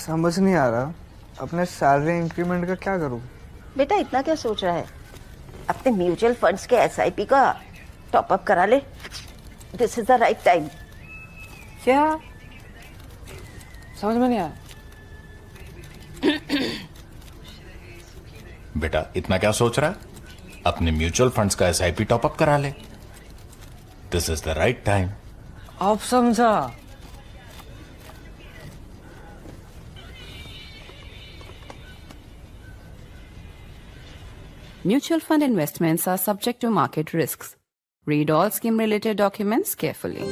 समझ नहीं आ रहा अपने सैलरी इंक्रीमेंट का क्या करूं। बेटा इतना क्या सोच रहा है? अपने म्यूचुअल फंड्स के एसआईपी का टॉप अप करा ले। This is the right time. क्या समझ में नहीं आया? बेटा इतना क्या सोच रहा है? अपने म्यूचुअल फंड्स का एसआईपी टॉप अप करा ले। This is the right time. अब समझा। Mutual fund investments are subject to market risks. Read all scheme-related documents carefully.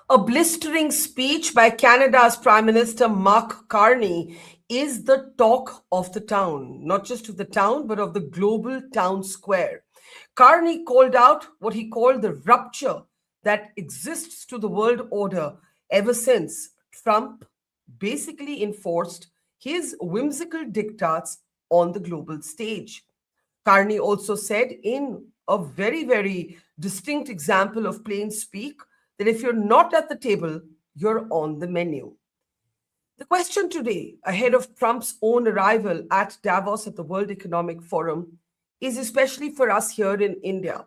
A blistering speech by Canada's Prime Minister Mark Carney is the talk of the town, not just of the town, but of the global town square. Carney called out what he called the rupture that exists to the world order ever since Trump basically enforced his whimsical diktats on the global stage. Carney also said, in a very, very distinct example of plain speak, that if you're not at the table, you're on the menu. The question today, ahead of Trump's own arrival at Davos at the World Economic Forum, is especially for us here in India,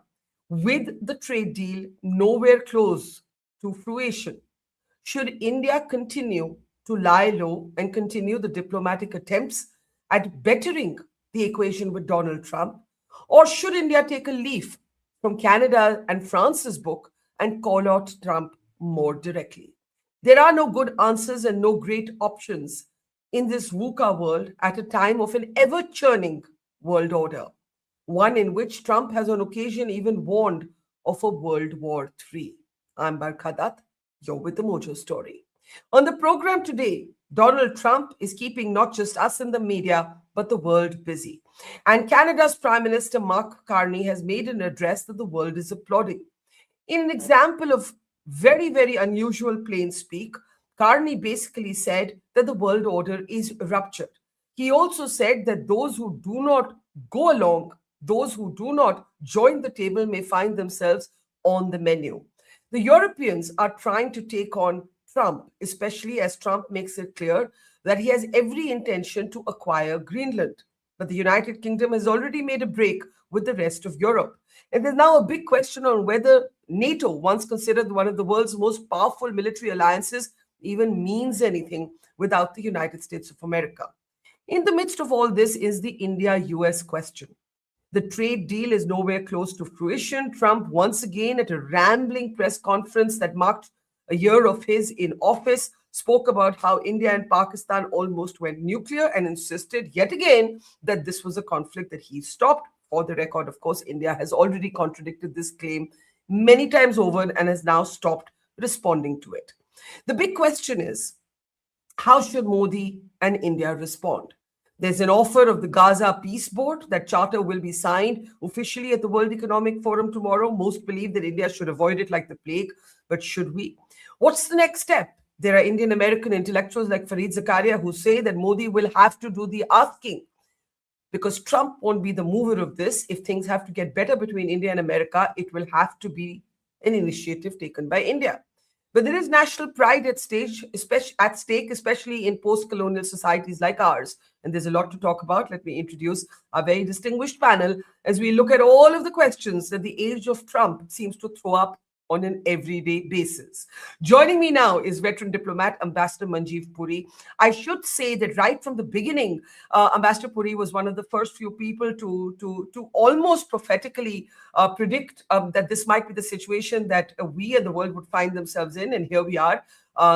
with the trade deal nowhere close to fruition. Should India continue to lie low and continue the diplomatic attempts at bettering the equation with Donald Trump? Or should India take a leaf from Canada and France's book and call out Trump more directly? There are no good answers and no great options in this VUCA world at a time of an ever-churning world order, one in which Trump has on occasion even warned of a World War III. I'm Barkha. You're with the Mojo Story. On the program today, Donald Trump is keeping not just us in the media, but the world busy. And Canada's Prime Minister Mark Carney has made an address that the world is applauding. In an example of very, very unusual plain speak, Carney basically said that the world order is ruptured. He also said that those who do not go along, those who do not join the table may find themselves on the menu. The Europeans are trying to take on Trump, especially as Trump makes it clear that he has every intention to acquire Greenland. But the United Kingdom has already made a break with the rest of Europe. And there's now a big question on whether NATO, once considered one of the world's most powerful military alliances, even means anything without the United States of America. In the midst of all this is the India-US question. The trade deal is nowhere close to fruition. Trump, once again, at a rambling press conference that marked a year of his in office, spoke about how India and Pakistan almost went nuclear and insisted yet again that this was a conflict that he stopped. For the record, of course, India has already contradicted this claim many times over and has now stopped responding to it. The big question is, how should Modi and India respond? There's an offer of the Gaza Peace Board. That charter will be signed officially at the World Economic Forum tomorrow. Most believe that India should avoid it like the plague, but should we? What's the next step? There are Indian American intellectuals like Zakaria who say that Modi will have to do the asking, because Trump won't be the mover of this. If things have to get better between India and America, it will have to be an initiative taken by India. But there is national pride at stake, especially in post-colonial societies like ours. And there's a lot to talk about. Let me introduce our very distinguished panel as we look at all of the questions that the age of Trump seems to throw up on an everyday basis. Joining me now is veteran diplomat Ambassador Manjeev Puri. I should say that right from the beginning, Ambassador Puri was one of the first few people to almost prophetically predict that this might be the situation that we and the world would find themselves in, and here we are.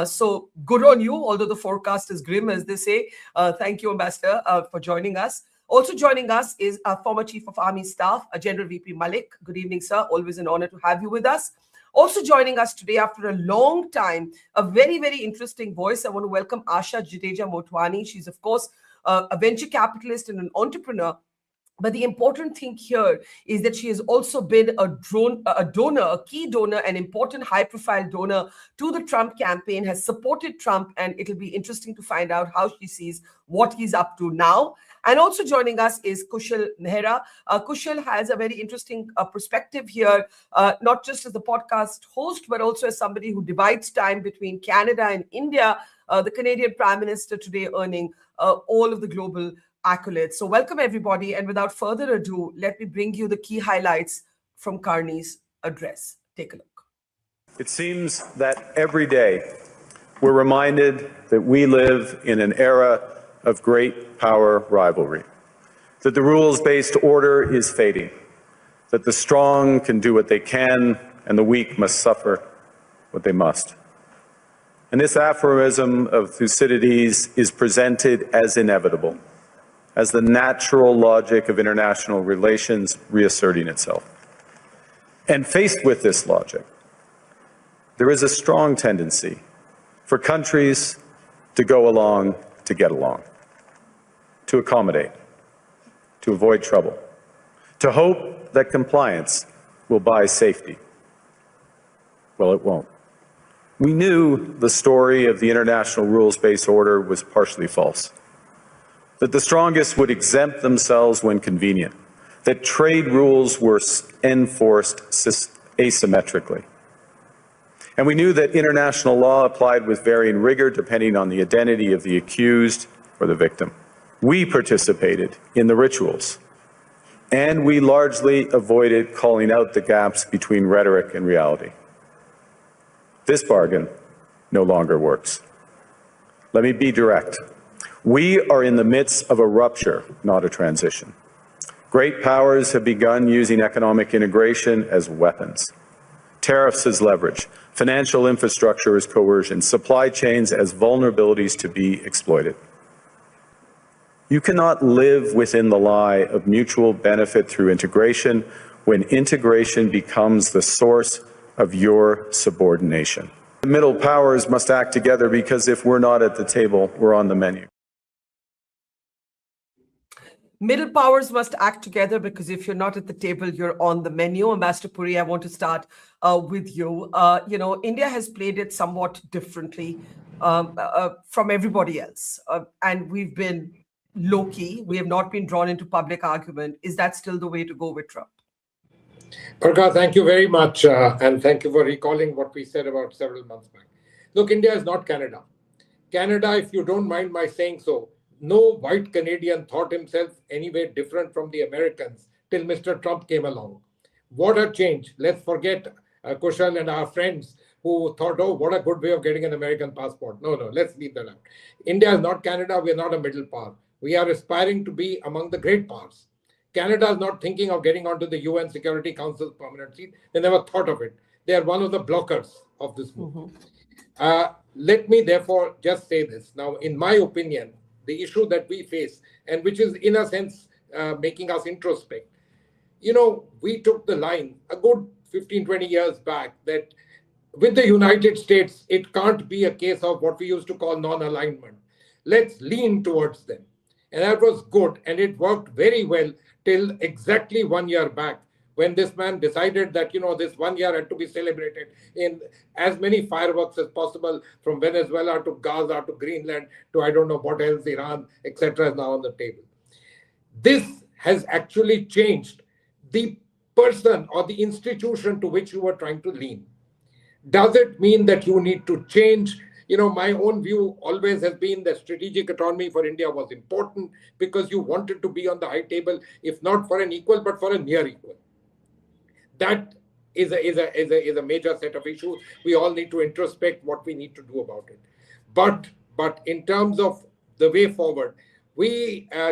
So good on you, although the forecast is grim, as they say. Thank you, Ambassador, for joining us. Also joining us is our former Chief of Army Staff, General VP Malik. Good evening, sir. Always an honor to have you with us. Also joining us today after a long time, a very, very interesting voice. I want to welcome Asha Jadeja Motwani. She's, of course, a venture capitalist and an entrepreneur. But the important thing here is that she has also been a donor, a key donor, an important high-profile donor to the Trump campaign, has supported Trump, and it'll be interesting to find out how she sees what he's up to now. And also joining us is Kushal Nehra. Kushal has a very interesting perspective here, not just as the podcast host, but also as somebody who divides time between Canada and India, the Canadian Prime Minister today earning all of the global accolades. So welcome, everybody. And without further ado, let me bring you the key highlights from Carney's address. Take a look. It seems that every day we're reminded that we live in an era of great power rivalry, that the rules-based order is fading, that the strong can do what they can and the weak must suffer what they must. And this aphorism of Thucydides is presented as inevitable, as the natural logic of international relations reasserting itself. And faced with this logic, there is a strong tendency for countries to go along to get along, to accommodate, to avoid trouble, to hope that compliance will buy safety. Well, it won't. We knew the story of the international rules-based order was partially false, that the strongest would exempt themselves when convenient, that trade rules were enforced asymmetrically. And we knew that international law applied with varying rigor depending on the identity of the accused or the victim. We participated in the rituals, and we largely avoided calling out the gaps between rhetoric and reality. This bargain no longer works. Let me be direct. We are in the midst of a rupture, not a transition. Great powers have begun using economic integration as weapons. Tariffs as leverage, financial infrastructure as coercion, supply chains as vulnerabilities to be exploited. You cannot live within the lie of mutual benefit through integration when integration becomes the source of your subordination. The middle powers must act together because if we're not at the table, we're on the menu. Middle powers must act together because if you're not at the table, you're on the menu. Ambassador Puri, I want to start with you. India has played it somewhat differently from everybody else. And we've been low-key. We have not been drawn into public argument. Is that still the way to go with Trump? Barkha, thank you very much. And thank you for recalling what we said about several months back. Look, India is not Canada. Canada, if you don't mind my saying so, no white Canadian thought himself anyway different from the Americans till Mr. Trump came along. What a change. Let's forget Kushal and our friends who thought, oh, what a good way of getting an American passport. No, let's leave that out. India is not Canada. We're not a middle power. We are aspiring to be among the great powers. Canada is not thinking of getting onto the UN Security Council's permanent seat. They never thought of it. They are one of the blockers of this move. Let me therefore just say this. Now, in my opinion, the issue that we face, and which is in a sense making us introspect. We took the line a good 15, 20 years back that with the United States, it can't be a case of what we used to call non-alignment. Let's lean towards them. And that was good. And it worked very well till exactly 1 year back when this man decided that, this 1 year had to be celebrated in as many fireworks as possible from Venezuela to Gaza to Greenland to I don't know what else, Iran, etc. is now on the table. This has actually changed the person or the institution to which you were trying to lean. Does it mean that you need to change? My own view always has been that strategic autonomy for India was important because you wanted to be on the high table, if not for an equal, but for a near equal. That is a major set of issues. We all need to introspect what we need to do about it. But in terms of the way forward,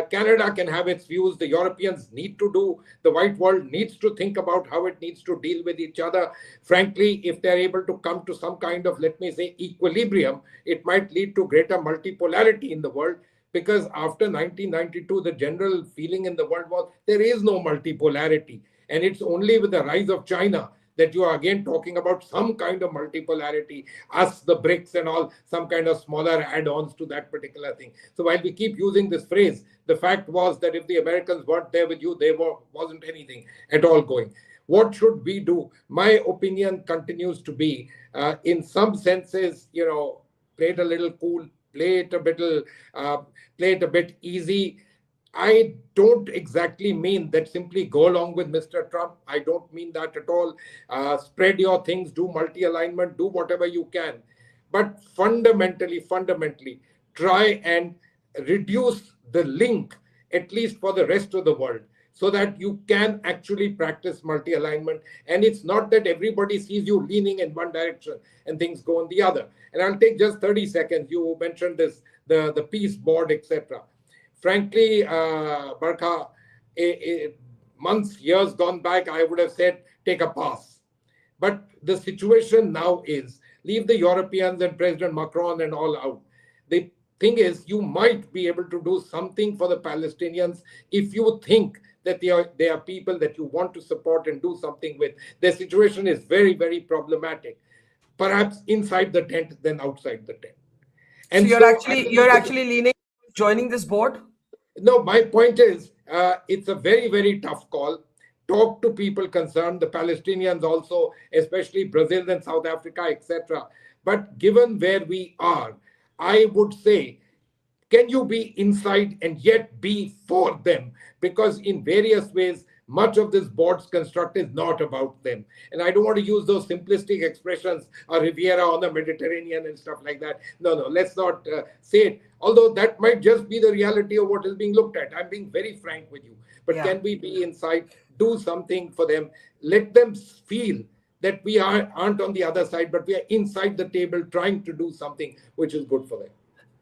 Canada can have its views. The Europeans need to do. The white world needs to think about how it needs to deal with each other. Frankly, if they're able to come to some kind of, let me say, equilibrium, it might lead to greater multipolarity in the world. Because after 1992, the general feeling in the world was there is no multipolarity. And it's only with the rise of China that you are again talking about some kind of multipolarity, us, the BRICS and all, some kind of smaller add-ons to that particular thing. So while we keep using this phrase, the fact was that if the Americans weren't there with you, wasn't anything at all going. What should we do? My opinion continues to be, in some senses, play it a little cool, play it a bit easy, I don't exactly mean that simply go along with Mr. Trump. I don't mean that at all. Spread your things, do multi-alignment, do whatever you can. But fundamentally, try and reduce the link, at least for the rest of the world, so that you can actually practice multi-alignment. And it's not that everybody sees you leaning in one direction and things go in the other. And I'll take just 30 seconds. You mentioned this, the peace board, etc. Frankly, Barkha, months, years gone back, I would have said, take a pass. But the situation now is, leave the Europeans and President Macron and all out. The thing is, you might be able to do something for the Palestinians if you think that they are people that you want to support and do something with. Their situation is very, very problematic. Perhaps inside the tent than outside the tent. And so you're actually leaning joining this board? No, my point is, it's a very, very tough call. Talk to people concerned, the Palestinians also, especially Brazil and South Africa, etc. But given where we are, I would say, can you be inside and yet be for them? Because in various ways, much of this board's construct is not about them. And I don't want to use those simplistic expressions, a Riviera on the Mediterranean and stuff like that. No, let's not say it. Although that might just be the reality of what is being looked at. I'm being very frank with you. But can we be inside, do something for them, let them feel that we aren't on the other side, but we are inside the table trying to do something which is good for them.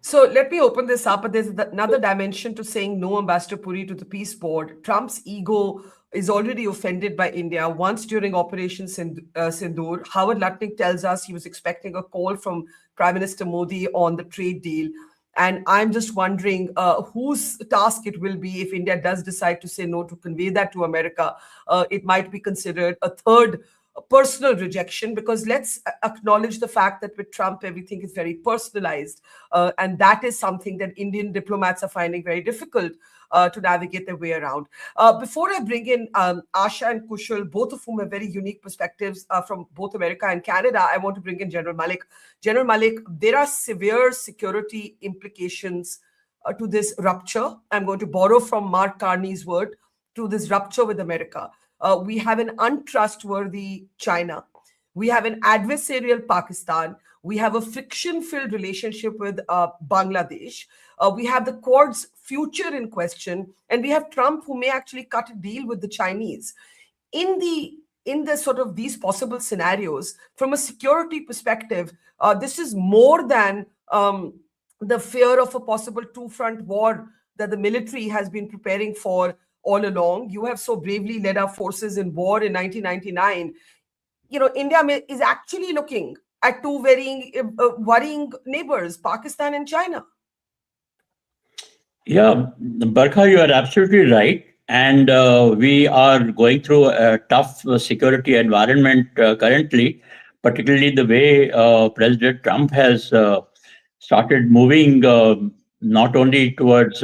So let me open this up. But there's another dimension to saying no, Ambassador Puri, to the peace board. Trump's ego is already offended by India. Once during Operation Sindoor, Howard Lutnick tells us he was expecting a call from Prime Minister Modi on the trade deal. And I'm just wondering whose task it will be if India does decide to say no, to convey that to America. It might be considered a third personal rejection, because let's acknowledge the fact that with Trump, everything is very personalized. And that is something that Indian diplomats are finding very difficult to navigate their way around. Before I bring in Asha and Kushal, both of whom have very unique perspectives from both America and Canada, I want to bring in General Malik. General Malik, there are severe security implications to this rupture. I'm going to borrow from Mark Carney's word, to this rupture with America. We have an untrustworthy China. We have an adversarial Pakistan. We have a friction-filled relationship with Bangladesh. We have the Quad's future in question, and we have Trump, who may actually cut a deal with the Chinese. In the sort of these possible scenarios, from a security perspective, this is more than the fear of a possible two-front war that the military has been preparing for all along. You have so bravely led our forces in war in 1999. India is actually looking at two very worrying neighbors, Pakistan and China. Yeah, Barkha, you are absolutely right. And we are going through a tough security environment currently, particularly the way President Trump has started moving not only towards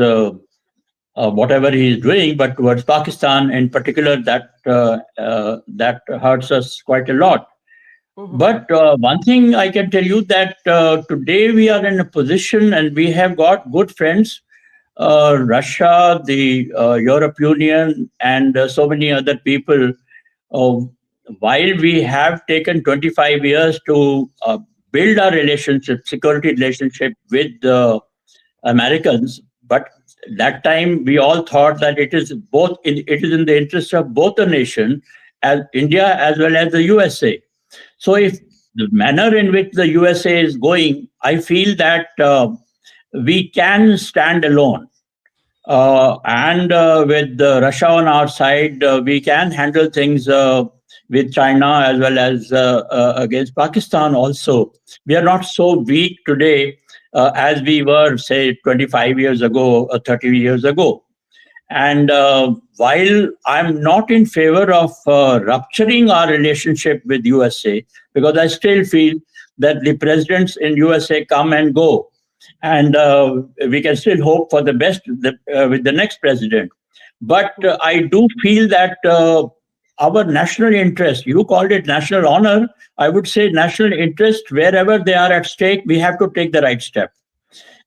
whatever he is doing, but towards Pakistan in particular. That hurts us quite a lot. Mm-hmm. But one thing I can tell you, that today we are in a position, and we have got good friends, Russia, the European Union, and so many other people. While we have taken 25 years to build our relationship, security relationship with the Americans, but that time we all thought that it is in the interest of both the nation, as India as well as the USA. So if the manner in which the USA is going, I feel that we can stand alone. And with Russia on our side, we can handle things with China as well as against Pakistan also. We are not so weak today as we were, say, 25 years ago or 30 years ago. And while I'm not in favor of rupturing our relationship with USA, because I still feel that the presidents in USA come and go, and we can still hope for the best with the next president. But I do feel that our national interest, you called it national honor, I would say national interest, wherever they are at stake, we have to take the right step.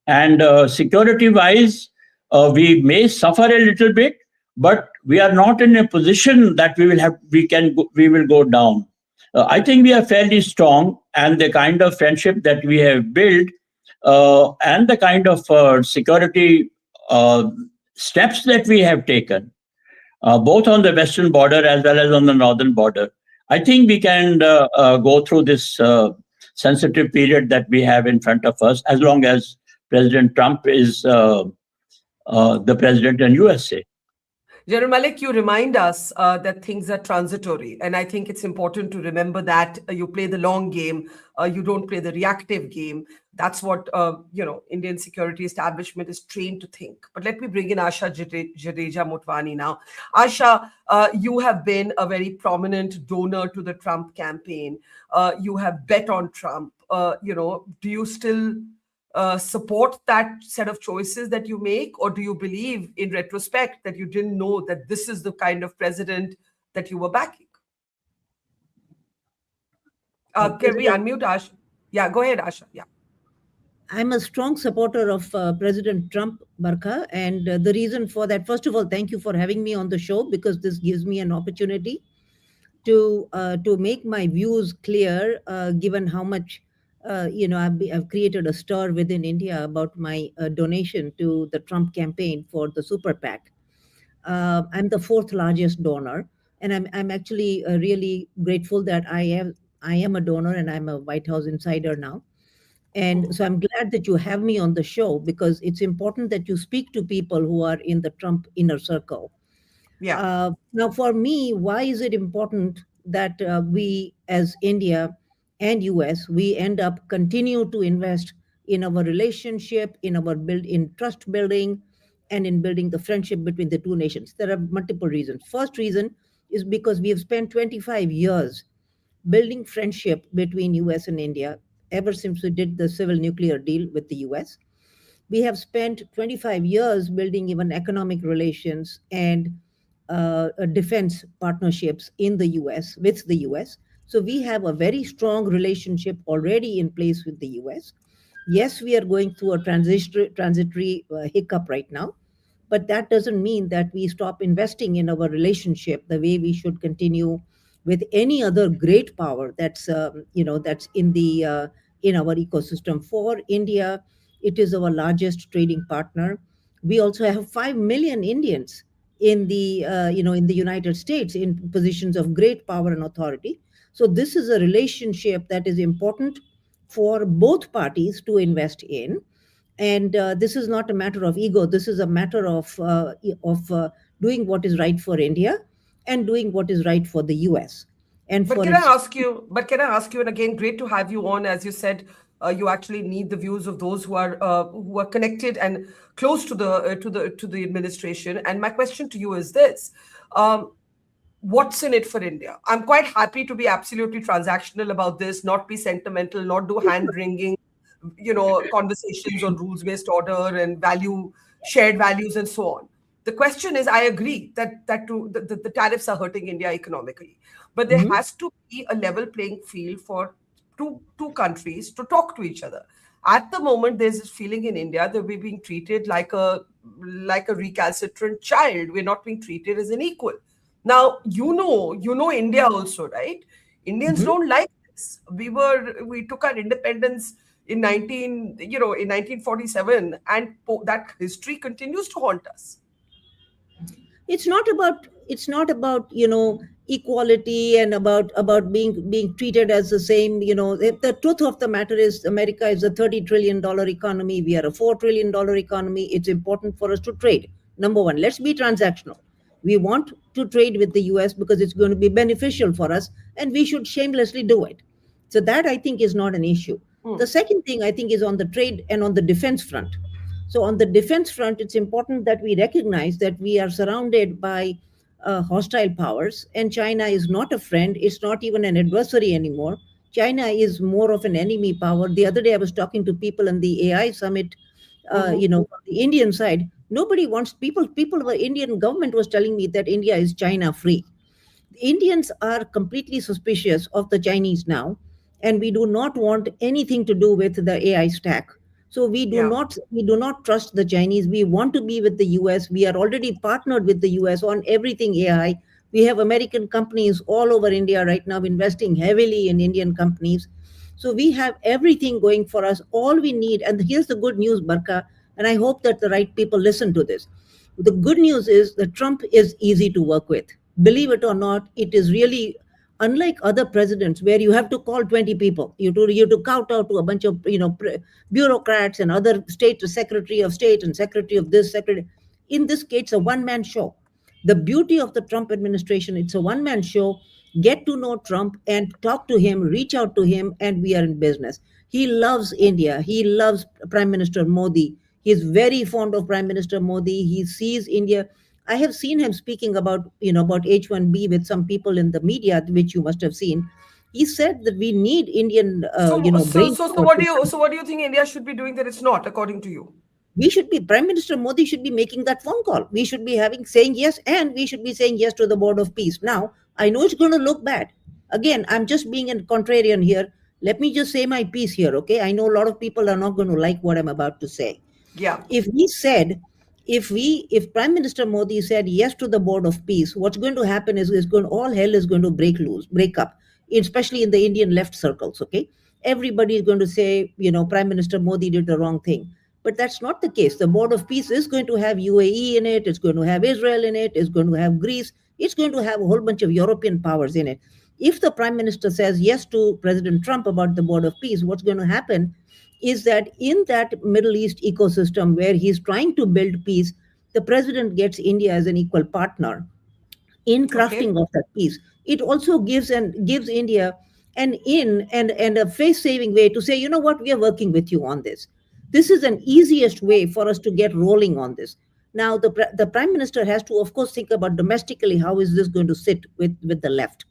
And security-wise, We may suffer a little bit, but we are not in a position that we will go down. I think we are fairly strong, and the kind of friendship that we have built, and the kind of security steps that we have taken, both on the western border as well as on the northern border, I think we can go through this sensitive period that we have in front of us, as long as President Trump is the president in USA. General Malik, you remind us that things are transitory. And I think it's important to remember that you play the long game. You don't play the reactive game. That's what, Indian security establishment is trained to think. But let me bring in Asha Jadeja Motwani now. Asha, you have been a very prominent donor to the Trump campaign. You have bet on Trump. Do you still support that set of choices that you make, or do you believe in retrospect that you didn't know that this is the kind of president that you were backing? Can we unmute Asha? Yeah, go ahead, Asha. Yeah. I'm a strong supporter of President Trump, Barkha, and the reason for that, first of all, thank you for having me on the show, because this gives me an opportunity to make my views clear, given how much I've created a stir within India about my donation to the Trump campaign for the Super PAC. I'm the fourth largest donor, and I'm actually really grateful that I am a donor, and I'm a White House insider now. And so I'm glad that you have me on the show, because it's important that you speak to people who are in the Trump inner circle. Yeah. Now, for me, why is it important that we, as India and US, we end up continue to invest in our relationship, in trust building, and in building the friendship between the two nations? There are multiple reasons. First reason is because we have spent 25 years building friendship between US and India ever since we did the civil nuclear deal with the US. We have spent 25 years building even economic relations and defense partnerships in the US, with the US. So we have a very strong relationship already in place with the US. Yes, we are going through a transitory hiccup right now, but that doesn't mean that we stop investing in our relationship the way we should continue with any other great power that's in our ecosystem. For India, it is our largest trading partner. We also have 5 million Indians in the United States in positions of great power and authority. So this is a relationship that is important for both parties to invest in. And this is not a matter of ego. This is a matter of doing what is right for India and doing what is right for the US. But can I ask you, and again, great to have you on. As you said, you actually need the views of those who are connected and close to the administration. And my question to you is this: what's in it for India? I'm quite happy to be absolutely transactional about this, not be sentimental, not do hand wringing, conversations on rules-based order and shared values and so on. The question is, I agree that the tariffs are hurting India economically, but there has to be a level playing field for two countries to talk to each other. At the moment, there's this feeling in India that we're being treated like a recalcitrant child. We're not being treated as an equal. Now, you know India also, right? Indians don't like this. We took our independence in 1947, and that history continues to haunt us. It's not about equality and about being treated as the same. The truth of the matter is, America is a $30 trillion economy. We are a $4 trillion economy. It's important for us to trade. Number one, let's be transactional. We want to trade with the US because it's going to be beneficial for us, and we should shamelessly do it. So that, I think, is not an issue. The second thing, I think, is on the trade and on the defense front. So on the defense front, it's important that we recognize that we are surrounded by hostile powers, and China is not a friend. It's not even an adversary anymore. China is more of an enemy power. The other day, I was talking to people in the AI summit, from the Indian side. Nobody wants the Indian government was telling me that India is China free. Indians are completely suspicious of the Chinese now, and we do not want anything to do with the AI stack. So we do not trust the Chinese. We want to be with the US. We are already partnered with the US on everything AI. We have American companies all over India right now investing heavily in Indian companies. So we have everything going for us. All we need, and here's the good news, Barkha, and I hope that the right people listen to this. The good news is that Trump is easy to work with. Believe it or not, it is really unlike other presidents where you have to call 20 people. You have to count out to a bunch of bureaucrats and other state secretary of state and secretary of this secretary. In this case, it's a one-man show. The beauty of the Trump administration, it's a one-man show. Get to know Trump and talk to him, reach out to him, and we are in business. He loves India. He loves Prime Minister Modi. He's very fond of Prime Minister Modi. He sees India. I have seen him speaking about H1B with some people in the media, which you must have seen. He said that we need Indian, So what do you think India should be doing that it's not, according to you? We should be, Prime Minister Modi should be making that phone call. We should be saying yes, and we should be saying yes to the Board of Peace. Now, I know it's going to look bad. Again, I'm just being a contrarian here. Let me just say my piece here, okay? I know a lot of people are not going to like what I'm about to say. Yeah. If Prime Minister Modi said yes to the Board of Peace, what's going to happen is all hell is going to break up, especially in the Indian left circles, okay? Everybody is going to say, Prime Minister Modi did the wrong thing. But that's not the case. The Board of Peace is going to have UAE in it. It's going to have Israel in it. It's going to have Greece. It's going to have a whole bunch of European powers in it. If the Prime Minister says yes to President Trump about the Board of Peace, what's going to happen is that in that Middle East ecosystem where he's trying to build peace, the president gets India as an equal partner in crafting of that peace. It also gives India an in and a face-saving way to say, you know what, we are working with you on this. This is an easiest way for us to get rolling on this. Now, the Prime Minister has to, of course, think about domestically, how is this going to sit with the left?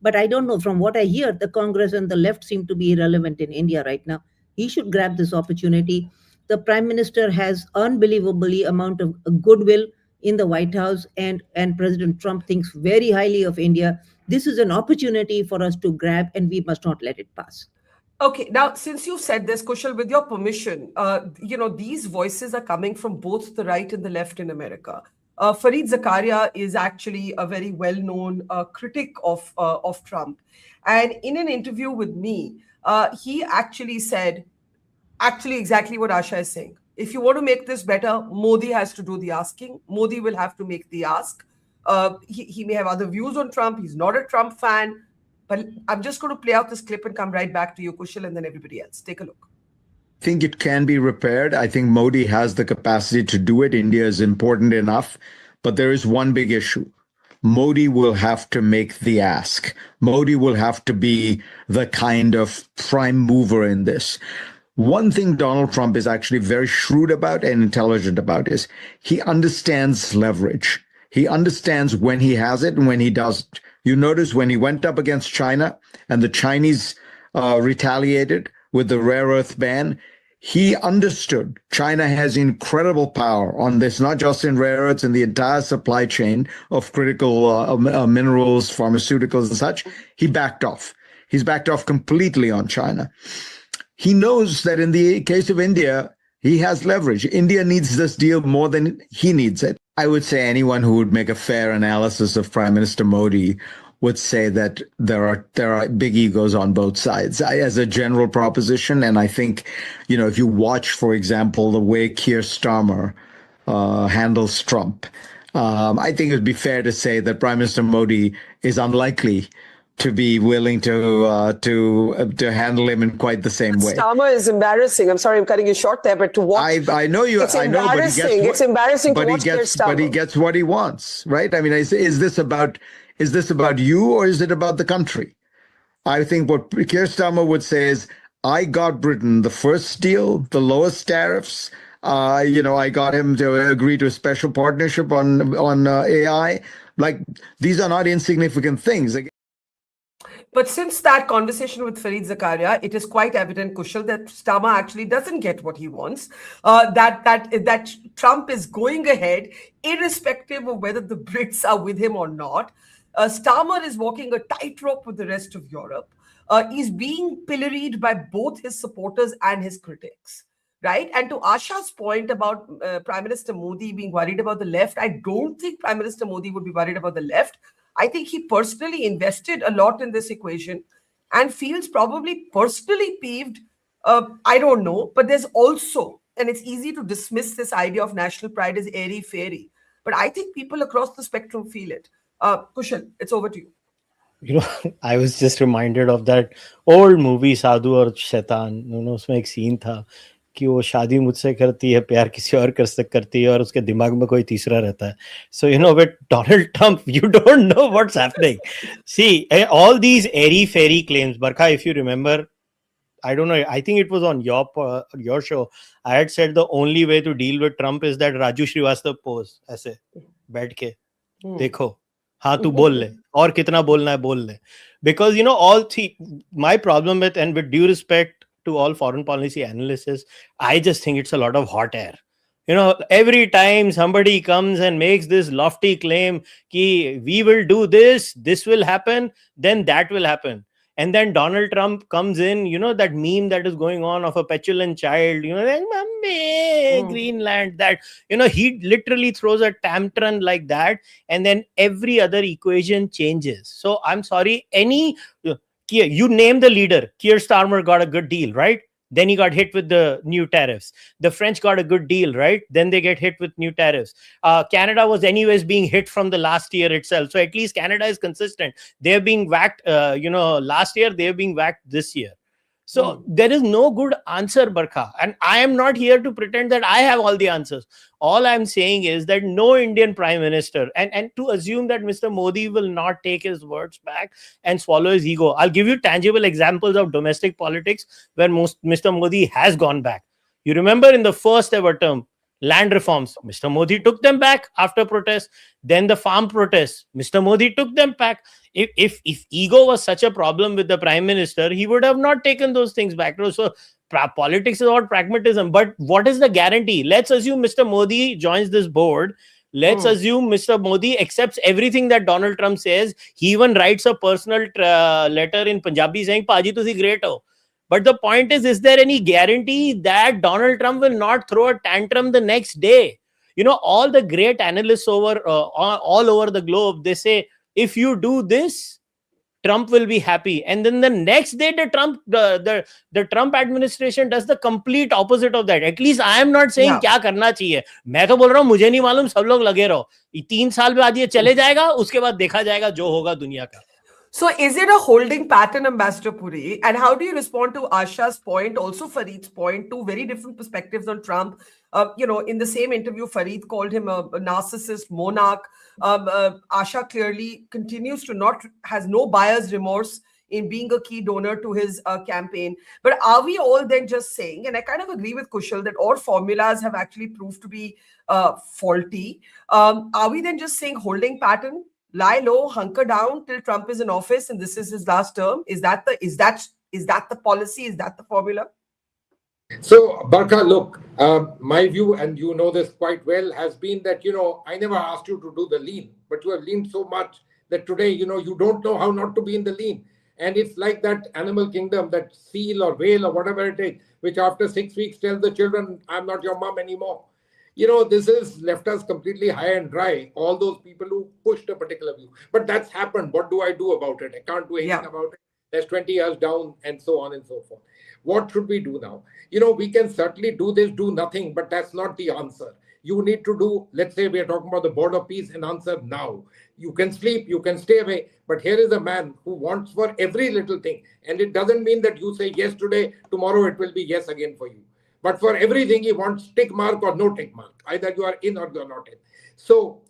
But I don't know. From what I hear, the Congress and the left seem to be irrelevant in India right now. He should grab this opportunity. The Prime Minister has unbelievably amount of goodwill in the White House, and President Trump thinks very highly of India. This is an opportunity for us to grab, and we must not let it pass. Okay, now, since you said this, Kushal, with your permission, these voices are coming from both the right and the left in America. Fareed Zakaria is actually a very well-known critic of Trump. And in an interview with me, he actually said exactly what Asha is saying. If you want to make this better, Modi has to do the asking. Modi will have to make the ask. He may have other views on Trump. He's not a Trump fan. But I'm just going to play out this clip and come right back to you, Kushal, and then everybody else. Take a look. I think it can be repaired. I think Modi has the capacity to do it. India is important enough. But there is one big issue. Modi will have to make the ask. Modi will have to be the kind of prime mover in this. One thing Donald Trump is actually very shrewd about and intelligent about is he understands leverage. He understands when he has it and when he doesn't. You notice when he went up against China and the Chinese retaliated with the rare earth ban, he understood China has incredible power on this, not just in rare earths, in the entire supply chain of critical minerals, pharmaceuticals and such. He backed off. He's backed off completely on China. He knows that in the case of India, he has leverage. India needs this deal more than he needs it. I would say anyone who would make a fair analysis of Prime Minister Modi would say that there are big egos on both sides as a general proposition. And I think, if you watch, for example, the way Keir Starmer handles Trump, I think it would be fair to say that Prime Minister Modi is unlikely to be willing to handle him in quite the same way. Starmer is embarrassing. I'm sorry, I'm cutting you short there, but to watch, I know you. It's I know, but it's embarrassing to watch Keir Starmer. But he gets what he wants, right? I mean, is this about you or is it about the country? I think what Keir Starmer would say is, I got Britain the first deal, the lowest tariffs. I got him to agree to a special partnership on AI. Like, these are not insignificant things. But since that conversation with Fareed Zakaria, it is quite evident, Kushal, that Starmer actually doesn't get what he wants. That Trump is going ahead, irrespective of whether the Brits are with him or not. Starmer is walking a tightrope with the rest of Europe. He's being pilloried by both his supporters and his critics. right? And to Asha's point about Prime Minister Modi being worried about the left, I don't think Prime Minister Modi would be worried about the left. I think he personally invested a lot in this equation and feels probably personally peeved. I don't know, but there's also, and it's easy to dismiss this idea of national pride as airy-fairy, but I think people across the spectrum feel it. Kushal, it's over to you. You know, I was just reminded of that old movie Sadhu और शैतान. You know, उसमें एक scene था कि वो शादी मुझसे करती है, प्यार किसी और करती है, और उसके दिमाग में कोई तीसरा रहता है. So, you know, with Donald Trump, you don't know what's happening. See, all these airy-fairy claims, Barkha, if you remember, I don't know, I think it was on your show, I had said the only way to deal with Trump is that Raju Srivastava pose, ऐसे बैठ के, देखो, हाँ तू बोल ले, और कितना बोलना है बोल ले. Because, you know, my problem with, and with due respect to all foreign policy analysts, is I just think it's a lot of hot air. You know, every time somebody comes and makes this lofty claim ki we will do this will happen, then that will happen. And then Donald Trump comes in, you know, that meme that is going on of a petulant child, you know, like, Mummy, Greenland, that, you know, he literally throws a tantrum like that. And then every other equation changes. So I'm sorry, you name the leader. Keir Starmer got a good deal, right? Then he got hit with the new tariffs. The French got a good deal, right? Then they get hit with new tariffs. Canada was anyways being hit from the last year itself. So at least Canada is consistent. They're being whacked, last year, they're being whacked this year. So there is no good answer, Barkha. And I am not here to pretend that I have all the answers. All I'm saying is that no Indian Prime Minister, and to assume that Mr. Modi will not take his words back and swallow his ego. I'll give you tangible examples of domestic politics where Mr. Modi has gone back. You remember in the first ever term, land reforms, Mr. Modi took them back after protests. Then the farm protests, Mr. Modi took them back. If ego was such a problem with the Prime Minister, he would have not taken those things back. So politics is about pragmatism. But what is the guarantee? Let's assume Mr. Modi joins this board. Let's assume Mr. Modi accepts everything that Donald Trump says. He even writes a personal letter in Punjabi saying, Paji, tusi great ho. But the point is there any guarantee that Donald Trump will not throw a tantrum the next day? You know, all the great analysts all over the globe, they say, if you do this, Trump will be happy. And then the next day, the Trump administration does the complete opposite of that. At least I am not saying क्या करना चाहिए. मैं तो बोल रहा हूँ मुझे नहीं मालूम, सब लोग लगे रहो. 3 साल बाद ये चले जाएगा, उसके बाद देखा जाएगा जो होगा दुनिया का. So is it a holding pattern, Ambassador Puri? And how do you respond to Asha's point, also Fareed's point, two very different perspectives on Trump? In the same interview, Fareed called him a narcissist monarch. Asha clearly has no buyer's remorse in being a key donor to his campaign. But are we all then just saying, and I kind of agree with Kushal, that all formulas have actually proved to be faulty. Are we then just saying holding pattern? Lie low, hunker down till Trump is in office and this is his last term? Is that the policy? Is that the formula? So, Barkha, look, my view, and you know this quite well, has been that, I never asked you to do the lean, but you have leaned so much that today, you don't know how not to be in the lean. And it's like that animal kingdom, that seal or whale or whatever it is, which after 6 weeks tells the children, I'm not your mom anymore. This has left us completely high and dry, all those people who pushed a particular view. But that's happened. What do I do about it? I can't do anything about it. There's 20 years down and so on and so forth. What should we do now? We can certainly do nothing, but that's not the answer. You need to do, let's say we are talking about the Board of Peace, an answer now. You can sleep, you can stay away, but here is a man who wants for every little thing. And it doesn't mean that you say yes today, tomorrow it will be yes again for you. But for everything, he wants tick mark or no tick mark. Either you are in or you are not in. So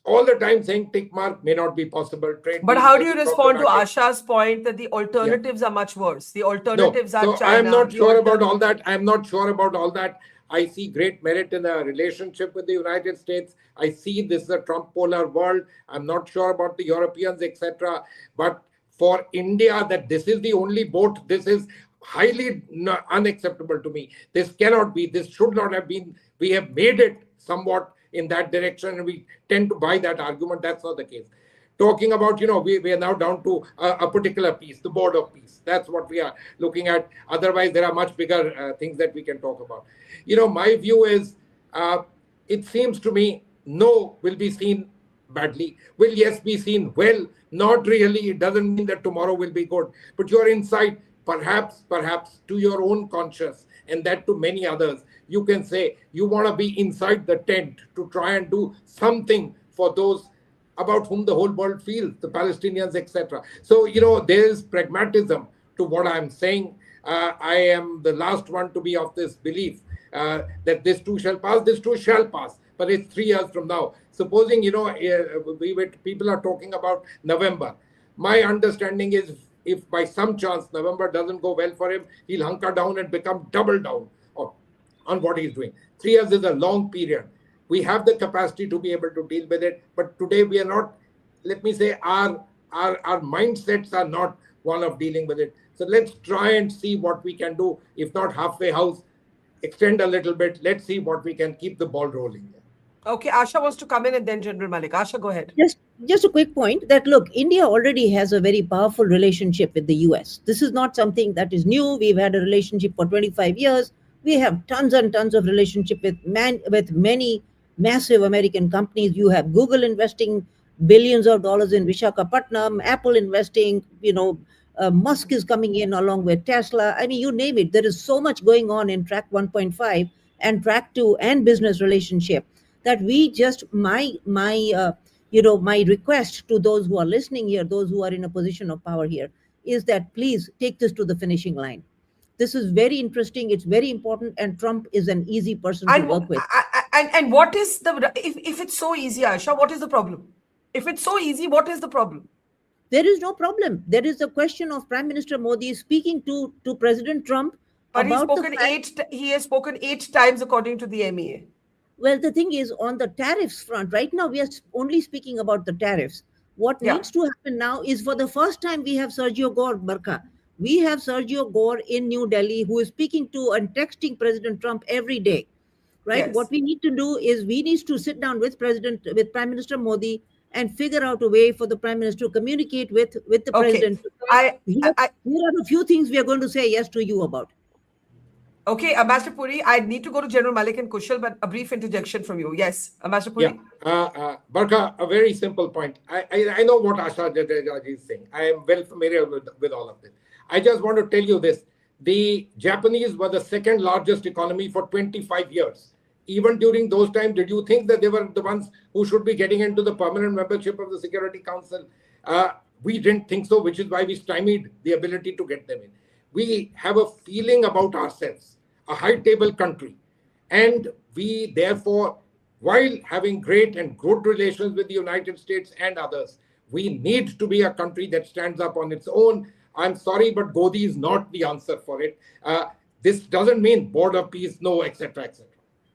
all the time saying tick mark may not be possible. But how do you respond to Asha's point that the alternatives are much worse? The alternatives are China. I'm not sure about all that. I'm not sure about all that. I see great merit in a relationship with the United States. I see this is a Trump polar world. I'm not sure about the Europeans, etc. But for India, that this is the only boat, this is highly unacceptable to me. This cannot be, this should not have been. We have made it somewhat in that direction and we tend to buy that argument. That's not the case. talking about, we are now down to a particular piece, the Board of Peace. That's what we are looking at. Otherwise, there are much bigger things that we can talk about. My view is, it seems to me, no will be seen badly, will yes be seen well, not really. It doesn't mean that tomorrow will be good, but you're inside, perhaps to your own conscience, and that to many others, you can say you want to be inside the tent to try and do something for those about whom the whole world feels, the Palestinians, etc. So, there is pragmatism to what I'm saying. I am the last one to be of this belief that this too shall pass, but it's 3 years from now. Supposing, people are talking about November. My understanding is if by some chance November doesn't go well for him, he'll hunker down and become double down on what he's doing. 3 years is a long period. We have the capacity to be able to deal with it, but today we are not, let me say, our mindsets are not one of dealing with it. So let's try and see what we can do. If not halfway house, extend a little bit. Let's see what we can keep the ball rolling. Okay, Asha wants to come in and then General Malik. Asha, go ahead. Just a quick point that, look, India already has a very powerful relationship with the US. This is not something that is new. We've had a relationship for 25 years. We have tons and tons of relationship with many massive American companies. You have Google investing billions of dollars in Visakhapatnam, Apple investing, Musk is coming in along with Tesla. I mean, you name it. There is so much going on in track 1.5 and track 2 and business relationship that we just, my request to those who are listening here, those who are in a position of power here, is that please take this to the finishing line. This is very interesting. It's very important. And Trump is an easy person to work with. And what is if it's so easy, Asha, what is the problem? If it's so easy, what is the problem? There is no problem. There is a question of Prime Minister Modi speaking to President Trump. But he has spoken 8 times according to the MEA. Well, the thing is, on the tariffs front, right now we are only speaking about the tariffs. What needs to happen now is, for the first time, we have Sergio Gore, Barkha. We have Sergio Gore in New Delhi, who is speaking to and texting President Trump every day, right? Yes. What we need to do is we need to sit down with Prime Minister Modi and figure out a way for the Prime Minister to communicate with the President. Here are a few things we are going to say yes to you about. Okay, Ambassador Puri, I need to go to General Malik and Kushal, but a brief interjection from you. Yes, Ambassador Puri. Barkha, a very simple point. I know what Asha is saying. I am well familiar with all of this. I just want to tell you this. The Japanese were the second largest economy for 25 years. Even during those times, did you think that they were the ones who should be getting into the permanent membership of the Security Council? We didn't think so, which is why we stymied the ability to get them in. We have a feeling about ourselves, a high-table country. And we, therefore, while having great and good relations with the United States and others, we need to be a country that stands up on its own. I'm sorry, but Godi is not the answer for it. This doesn't mean Board of Peace, no, etc., etc.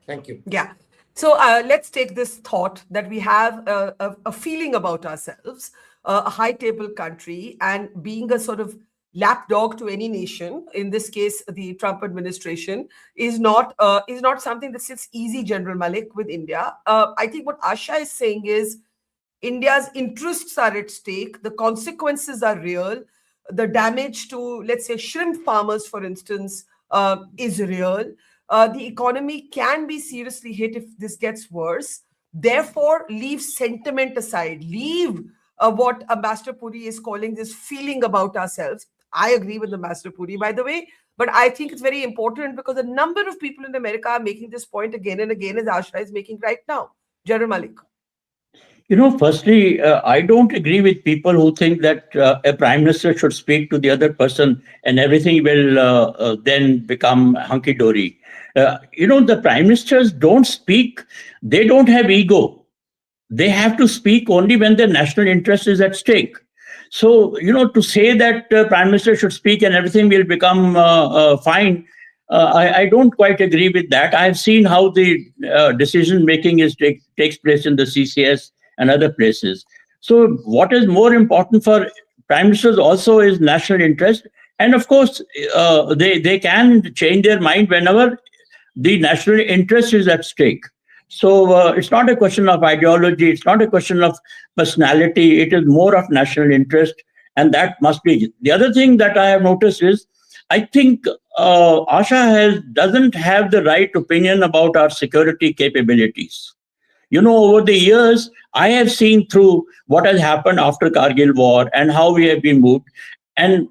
Thank you. Yeah. So let's take this thought that we have a feeling about ourselves, a high-table country, and being a sort of lapdog to any nation, in this case, the Trump administration, is not something that sits easy, General Malik, with India. I think what Asha is saying is India's interests are at stake. The consequences are real. The damage to, let's say, shrimp farmers, for instance, is real. The economy can be seriously hit if this gets worse. Therefore, leave sentiment aside. Leave what Ambassador Puri is calling this feeling about ourselves. I agree with Ambassador Puri, by the way, but I think it's very important because a number of people in America are making this point again and again, as Asha is making right now. General Malik. Firstly, I don't agree with people who think that a prime minister should speak to the other person and everything will then become hunky-dory. The prime ministers don't speak. They don't have ego. They have to speak only when their national interest is at stake. So, to say that prime minister should speak and everything will become fine, I don't quite agree with that. I've seen how the decision-making takes place in the CCS and other places. So what is more important for prime ministers also is national interest. And of course, they can change their mind whenever the national interest is at stake. So it's not a question of ideology. It's not a question of personality. It is more of national interest. And that must be. The other thing that I have noticed is, I think Asha doesn't have the right opinion about our security capabilities. You know, over the years, I have seen through what has happened after Kargil war and how we have been moved. And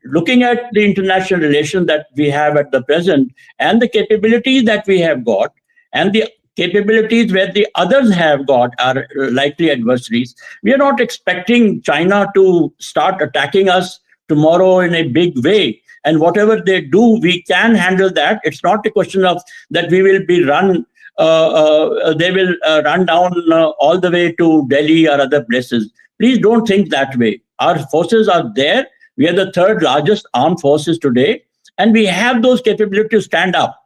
looking at the international relations that we have at the present and the capabilities that we have got and the capabilities where the others have got are likely adversaries, we are not expecting China to start attacking us tomorrow in a big way. And whatever they do, we can handle that. It's not a question of that we will be they will run down all the way to Delhi or other places. Please don't think that way. Our forces are there. We are the third largest armed forces today, and we have those capabilities to stand up.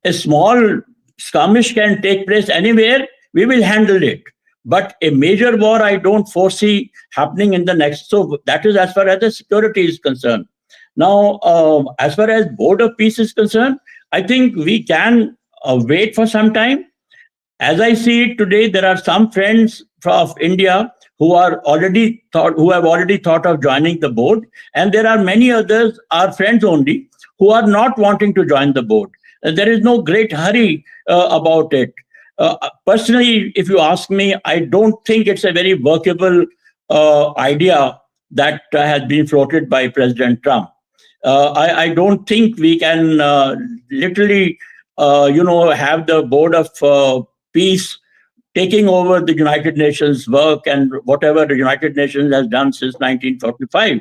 A small skirmish can take place anywhere. We will handle it. But a major war, I don't foresee happening in the next. So that is as far as the security is concerned. Now, as far as Board of Peace is concerned, I think we can wait for some time. As I see it today, there are some friends of India who have already thought of joining the board, and there are many others, our friends only, who are not wanting to join the board. There is no great hurry about it. Personally, if you ask me, I don't think it's a very workable idea that has been floated by President Trump. I don't think we can literally, have the Board of Peace taking over the United Nations work and whatever the United Nations has done since 1945.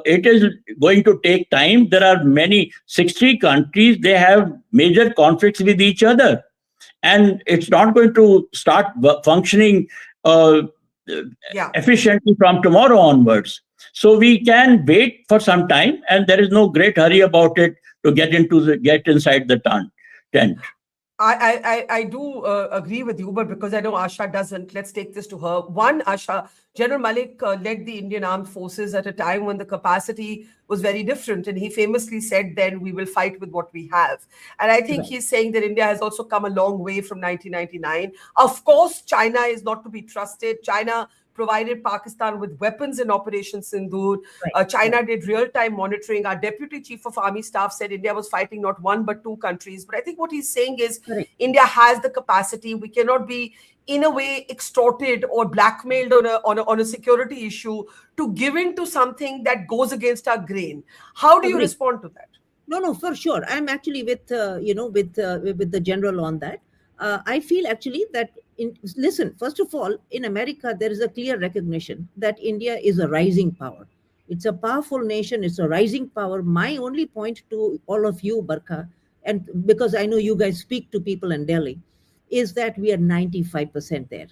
It is going to take time. There are 60 countries, they have major conflicts with each other. And it's not going to start functioning efficiently from tomorrow onwards. So we can wait for some time, and there is no great hurry about it to get inside the tent. I do agree with you, but because I know Asha doesn't, let's take this to her. One, Asha, General Malik led the Indian Armed Forces at a time when the capacity was very different. And he famously said then, we will fight with what we have. And I think he's saying that India has also come a long way from 1999. Of course, China is not to be trusted. China provided Pakistan with weapons in Operation Sindoor. China did real-time monitoring. Our Deputy Chief of Army Staff said India was fighting not one but two countries. But I think what he's saying is India has the capacity. We cannot be, in a way, extorted or blackmailed on a security issue to give in to something that goes against our grain. How do you respond to that? No, for sure. I'm actually with the general on that. I feel actually that listen, first of all, in America, there is a clear recognition that India is a rising power. It's a powerful nation. It's a rising power. My only point to all of you, Barkha, and because I know you guys speak to people in Delhi, is that we are 95% there.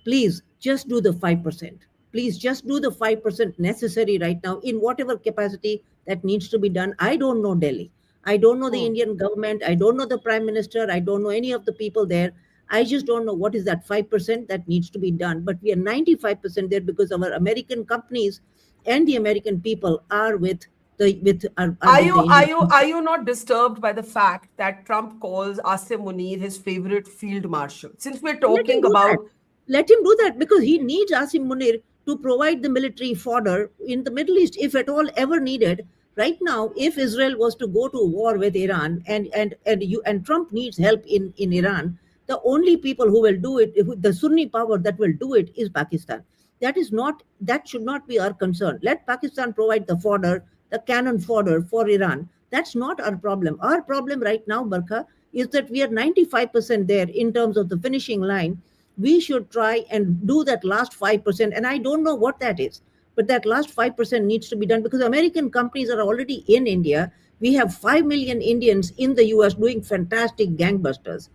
Please just do the 5%. Please just do the 5% necessary right now in whatever capacity that needs to be done. I don't know Delhi. I don't know the Indian government. I don't know the Prime Minister. I don't know any of the people there. I just don't know what is that 5% that needs to be done. But we are 95% there because our American companies and the American people are with our. Are you not disturbed by the fact that Trump calls Asim Munir his favorite field marshal? Since we're talking about, let him do that because he needs Asim Munir to provide the military fodder in the Middle East, if at all ever needed. Right now, if Israel was to go to war with Iran and Trump needs help in Iran, the only people who will do it, the Sunni power that will do it, is Pakistan. That should not be our concern. Let Pakistan provide the fodder, the cannon fodder for Iran. That's not our problem. Our problem right now, Barkha, is that we are 95% there in terms of the finishing line. We should try and do that last 5%. And I don't know what that is, but that last 5% needs to be done because American companies are already in India. We have 5 million Indians in the US doing fantastic gangbusters.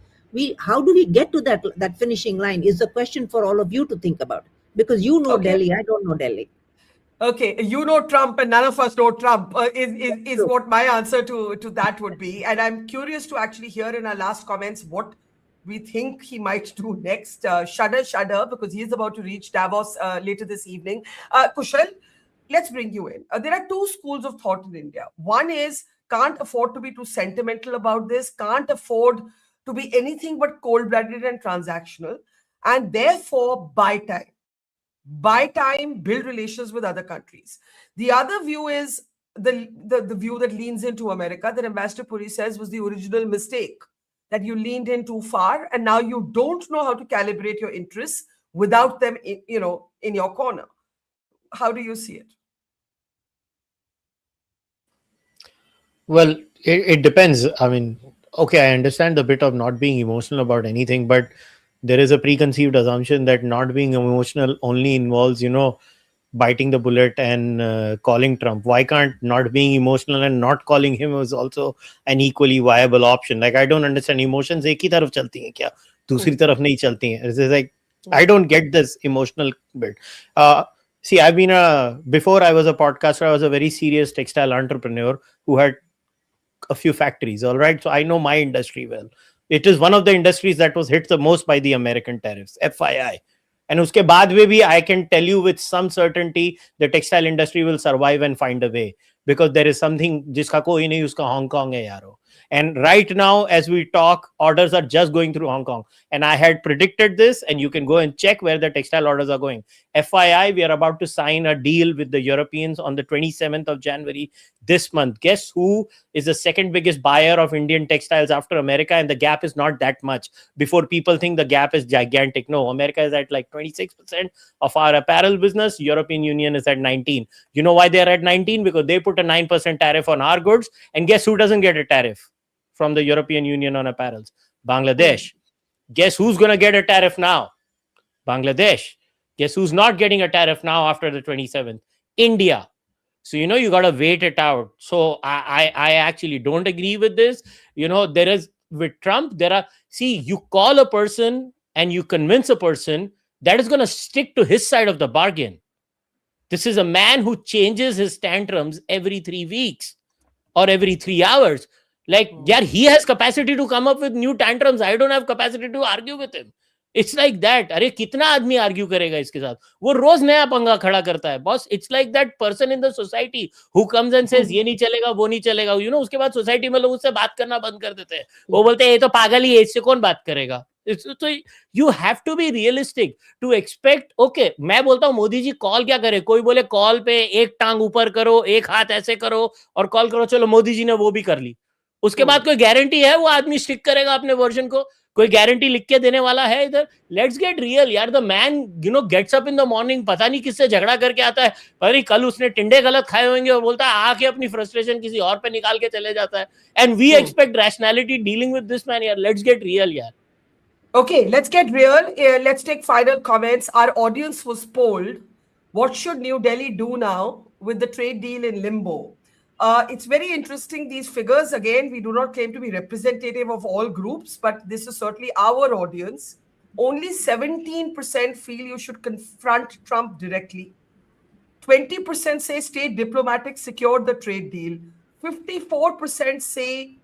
How do we get to that finishing line is the question for all of you to think about, because you know Delhi, I don't know Delhi. Okay, you know Trump and none of us know Trump is what my answer to that would be. And I'm curious to actually hear in our last comments what we think he might do next. Shudder, because he's about to reach Davos later this evening. Kushal, let's bring you in. There are two schools of thought in India. One is can't afford to be too sentimental about this, can't afford to be anything but cold-blooded and transactional, and therefore buy time. Buy time, build relations with other countries. The other view is the view that leans into America, that Ambassador Puri says was the original mistake, that you leaned in too far and now you don't know how to calibrate your interests without them in your corner. How do you see it? Well, it depends. I mean, okay, I understand the bit of not being emotional about anything, but there is a preconceived assumption that not being emotional only involves, biting the bullet and calling Trump. Why can't not being emotional and not calling him is also an equally viable option? Like, I don't understand. Emotions एक ही तरफ चलती हैं क्या? दूसरी तरफ नहीं चलती हैं. It's like, I don't get this emotional bit. See, before I was a podcaster, I was a very serious textile entrepreneur who had a few factories. All right. So I know my industry well. It is one of the industries that was hit the most by the American tariffs, FYI. And uske baad mein bhi, I can tell you with some certainty the textile industry will survive and find a way, because there is something jiska koi nahi, uska Hong Kong hai yaro. And right now, as we talk, orders are just going through Hong Kong. And I had predicted this, and you can go and check where the textile orders are going. FYI, we are about to sign a deal with the Europeans on the 27th of January this month. Guess who is the second biggest buyer of Indian textiles after America? And the gap is not that much. Before people think the gap is gigantic. No, America is at like 26% of our apparel business. European Union is at 19. You know why they're at 19? Because they put a 9% tariff on our goods. And guess who doesn't get a tariff from the European Union on apparels? Bangladesh. Guess who's going to get a tariff now? Bangladesh. Guess who's not getting a tariff now after the 27th? India. So, you got to wait it out. So I actually don't agree with this. There is, with Trump, you call a person and you convince a person that is going to stick to his side of the bargain. This is a man who changes his tantrums every 3 weeks or every 3 hours. Like, yeah, he has capacity to come up with new tantrums. I don't have capacity to argue with him. It's like that. अरे कितना आदमी argue करेगा इसके साथ? वो रोज नया पंगा खड़ा करता है. Boss, it's like that person in the society who comes and says ये नहीं चलेगा, वो नहीं चलेगा. उसके बाद society में लोग उससे बात करना बंद कर देते हैं. वो बोलते हैं ये तो पागल ही है, इससे कौन बात करेगा? So you have to be realistic to expect. Okay, मैं बोलता हूँ मोदी जी कॉल क्या करे? कोई बोले कॉल पे एक टांग ऊपर करो, एक हाथ ऐसे करो और कॉल करो. चलो मोदी जी ने वो भी कर ली. उसके बाद कोई गारंटी है वो आदमी स्टिक करेगा अपने वर्जन को? कोई गारंटी लिख के देने वाला है इधर? लेट्स गेट रियल यार. The man gets up in the morning, पता नहीं किससे झगड़ा करके आता है, पर कल उसने टिंडे गलत खाए होंगे और बोलता है आके अपनी फ्रस्ट्रेशन किसी और पे निकाल के चले जाता है. And we expect rationality dealing with this man यार. लेट्स गेट रियल यार. Okay, let's get real. Let's take final comments. Our audience was polled. What should New Delhi do now with the trade deal in limbo? It's very interesting, these figures. Again, we do not claim to be representative of all groups, but this is certainly our audience. Only 17% feel you should confront Trump directly. 20% say stay diplomatic, secure the trade deal. 54% say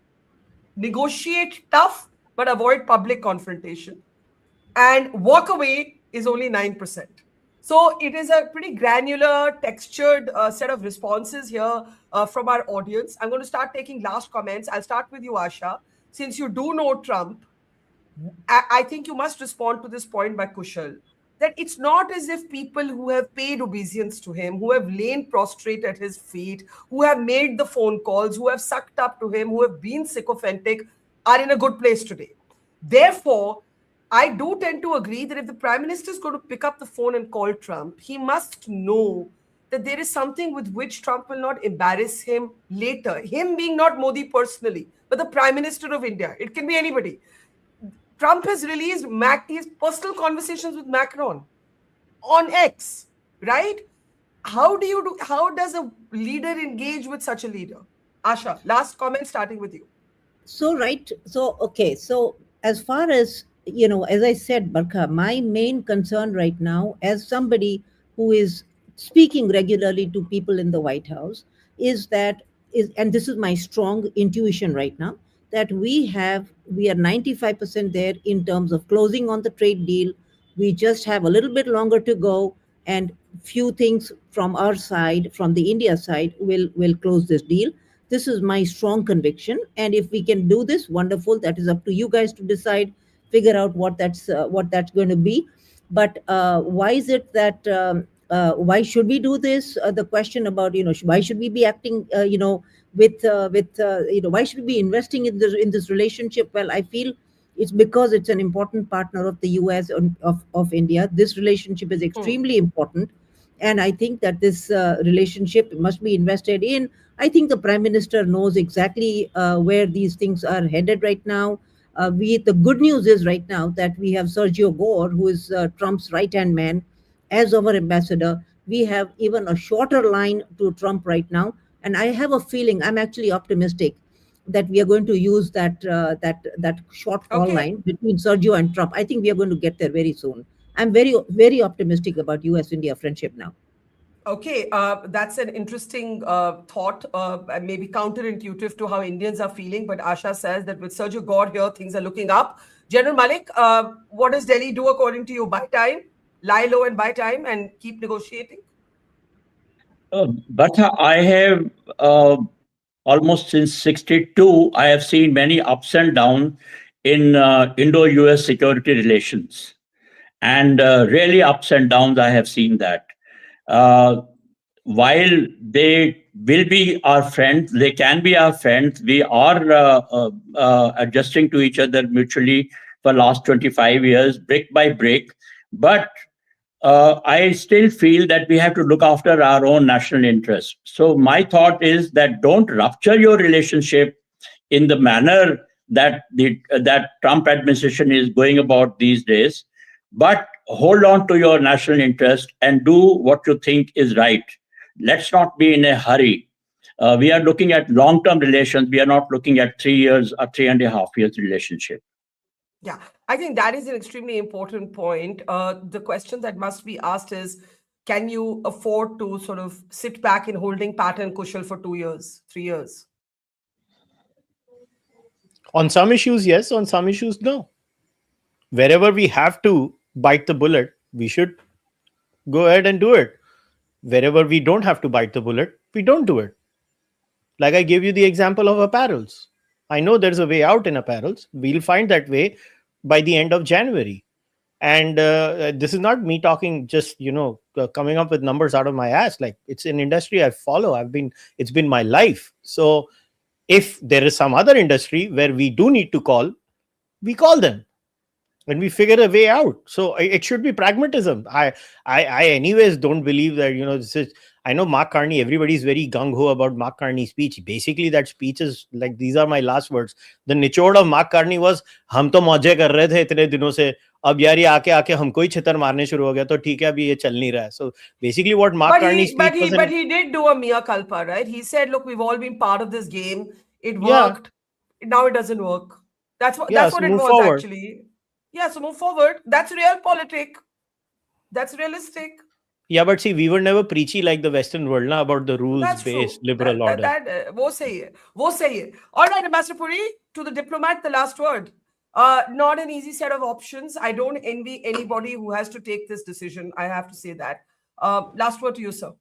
negotiate tough, but avoid public confrontation. And walk away is only 9%. So it is a pretty granular, textured set of responses here from our audience. I'm going to start taking last comments. I'll start with you, Asha. Since you do know Trump, I think you must respond to this point by Kushal, that it's not as if people who have paid obeisance to him, who have lain prostrate at his feet, who have made the phone calls, who have sucked up to him, who have been sycophantic, are in a good place today. Therefore, I do tend to agree that if the Prime Minister is going to pick up the phone and call Trump, he must know that there is something with which Trump will not embarrass him later. Him being not Modi personally, but the Prime Minister of India. It can be anybody. Trump has released his personal conversations with Macron on X, right? How does a leader engage with such a leader? Asha, last comment starting with you. So as far as, as I said, Barkha, my main concern right now, as somebody who is speaking regularly to people in the White House, and this is my strong intuition right now, that we are 95% there in terms of closing on the trade deal. We just have a little bit longer to go, and few things from our side, from the India side, will close this deal. This is my strong conviction. And if we can do this, wonderful. That is up to you guys to decide, figure out what that's going to be. But why is it that why should we do this? The question about why should we be acting with why should we be investing in this relationship? Well, I feel it's because it's an important partner of the US of India. This relationship is extremely important. And I think that this relationship must be invested in. I think the Prime Minister knows exactly where these things are headed right now. The good news is right now that we have Sergio Gore, who is Trump's right-hand man, as our ambassador. We have even a shorter line to Trump right now. And I have a feeling, I'm actually optimistic, that we are going to use that short call line between Sergio and Trump. I think we are going to get there very soon. I'm very, very optimistic about US-India friendship now. Okay, that's an interesting thought, maybe counterintuitive to how Indians are feeling. But Asha says that with Sergio Gore here, things are looking up. General Malik, what does Delhi do according to you? Buy time, lie low and buy time and keep negotiating? Barkha, I have almost since 62, I have seen many ups and downs in Indo-US security relations. And really ups and downs, I have seen that. While they will be our friends, they can be our friends, we are adjusting to each other mutually for the last 25 years, brick by brick. But I still feel that we have to look after our own national interest. So my thought is that don't rupture your relationship in the manner that that Trump administration is going about these days, but hold on to your national interest and do what you think is right. Let's not be in a hurry. We are looking at long-term relations. We are not looking at 3 years or 3.5 years relationship. Yeah, I think that is an extremely important point. The question that must be asked is, can you afford to sort of sit back in holding pattern Kushal for 2 years, 3 years? On some issues, yes. On some issues, no. Wherever we have to bite the bullet, we should go ahead and do it. Wherever we don't have to bite the bullet, we don't do it. Like I gave you the example of apparels. I know there's a way out in apparels. We'll find that way by the end of January. And this is not me talking, just, coming up with numbers out of my ass. Like, it's an industry I follow. It's been my life. So if there is some other industry where we do need to call, we call them and we figure a way out. So it should be pragmatism. I anyways don't believe that, this is, I know Mark Carney, everybody's very gung-ho about Mark Carney's speech. Basically, that speech is like, these are my last words. The nichod of Mark Carney was, hum to mauze kar rahe the itne dinon se, ab yaar ye aake humko hi chhitar marne shuru ho gaya, to theek hai, abhi ye chal nahi raha hai. So basically what Mark Carney's speech was... But he did do a mea culpa, right? He said, look, we've all been part of this game. It worked. Yeah. Now it doesn't work. That's what it was forward. Actually. Yeah, so move forward. That's realpolitik. That's realistic. Yeah, but see, we were never preachy like the Western world about the rules-based liberal order. Wo sahi hai. All right, Ambassador Puri, to the diplomat, the last word. Not an easy set of options. I don't envy anybody who has to take this decision. I have to say that. Last word to you, sir.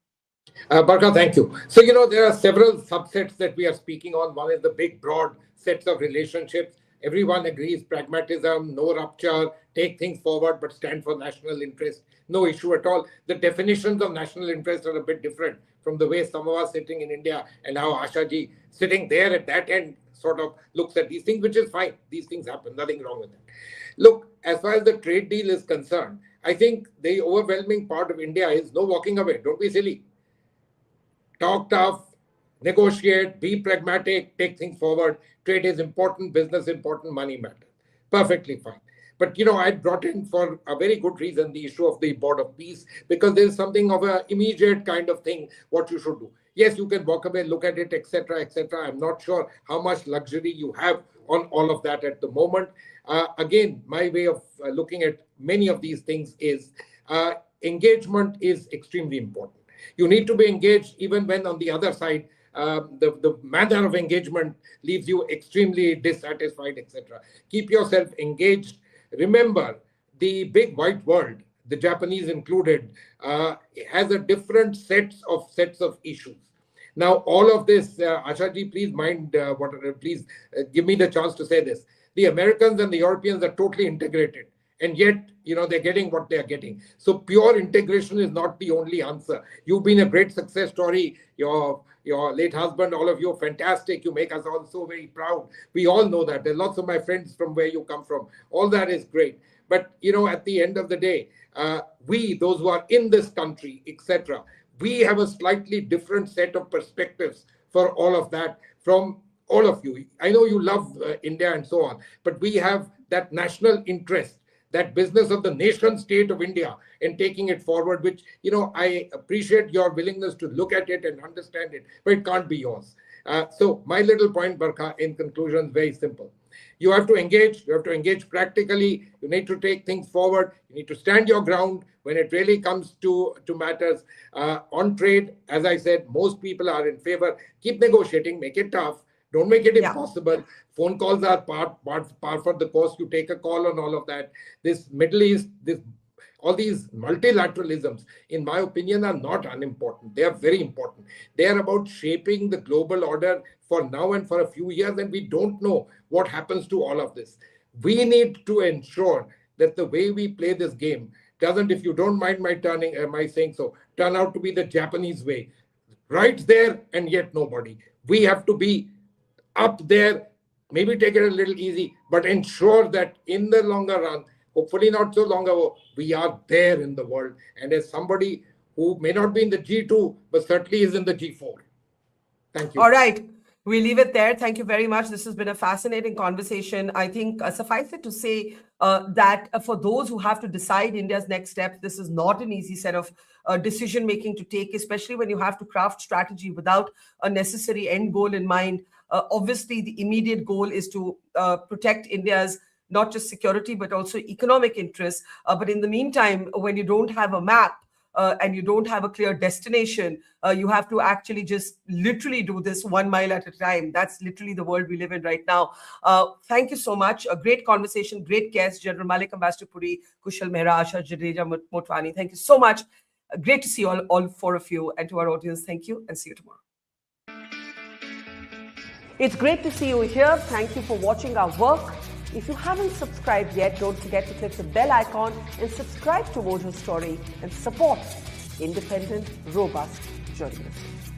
Barkha, thank you. So, there are several subsets that we are speaking on. One is the big, broad sets of relationships. Everyone agrees, pragmatism, no rupture, take things forward, but stand for national interest. No issue at all. The definitions of national interest are a bit different from the way some of us sitting in India and how Asha ji sitting there at that end sort of looks at these things, which is fine. These things happen. Nothing wrong with that. Look, as far as the trade deal is concerned, I think the overwhelming part of India is no walking away. Don't be silly. Talk tough, negotiate, be pragmatic, take things forward. Trade is important, business important, money matters. Perfectly fine. But, I brought in for a very good reason the issue of the Board of Peace, because there's something of an immediate kind of thing, what you should do. Yes, you can walk away, look at it, etc., etc. I'm not sure how much luxury you have on all of that at the moment. Again, my way of looking at many of these things is engagement is extremely important. You need to be engaged even when on the other side, the manner of engagement leaves you extremely dissatisfied, etc. Keep yourself engaged. Remember, the big white world, the Japanese included, has a different sets of issues. Now, all of this, Ashaji, please please give me the chance to say this. The Americans and the Europeans are totally integrated, and yet, they're getting what they're getting. So pure integration is not the only answer. You've been a great success story. Your late husband, all of you, fantastic. You make us all so very proud. We all know that. There's lots of my friends from where you come from. All that is great. But, at the end of the day, we, those who are in this country, etc., we have a slightly different set of perspectives for all of that from all of you. I know you love India and so on, but we have that national interest, that business of the nation state of India and taking it forward, which, I appreciate your willingness to look at it and understand it, but it can't be yours. So my little point, Barkha, in conclusion, is very simple. You have to engage. You have to engage practically. You need to take things forward. You need to stand your ground when it really comes to matters. On trade, as I said, most people are in favor. Keep negotiating. Make it tough. Don't make it impossible. Phone calls are par for the course. You take a call on all of that. This Middle East, all these multilateralisms, in my opinion, are not unimportant. They are very important. They are about shaping the global order for now and for a few years, and we don't know what happens to all of this. We need to ensure that the way we play this game doesn't, if you don't mind my saying so, turn out to be the Japanese way. Right there and yet nobody. We have to be up there, maybe take it a little easy, but ensure that in the longer run, hopefully not so long ago, we are there in the world. And as somebody who may not be in the G2, but certainly is in the G4. Thank you. All right. We leave it there. Thank you very much. This has been a fascinating conversation. I think suffice it to say that for those who have to decide India's next steps, this is not an easy set of decision-making to take, especially when you have to craft strategy without a necessary end goal in mind. Obviously, the immediate goal is to protect India's not just security, but also economic interests. But in the meantime, when you don't have a map, and you don't have a clear destination, you have to actually just literally do this 1 mile at a time. That's literally the world we live in right now. Thank you so much. A great conversation, great guest, General Malik, Ambassador Puri, Kushal Mehra, Asha Jadeja, Motwani. Thank you so much. Great to see all four of you. And to our audience, thank you and see you tomorrow. It's great to see you here. Thank you for watching our work. If you haven't subscribed yet, don't forget to click the bell icon and subscribe to Mojo Story and support independent, robust journalism.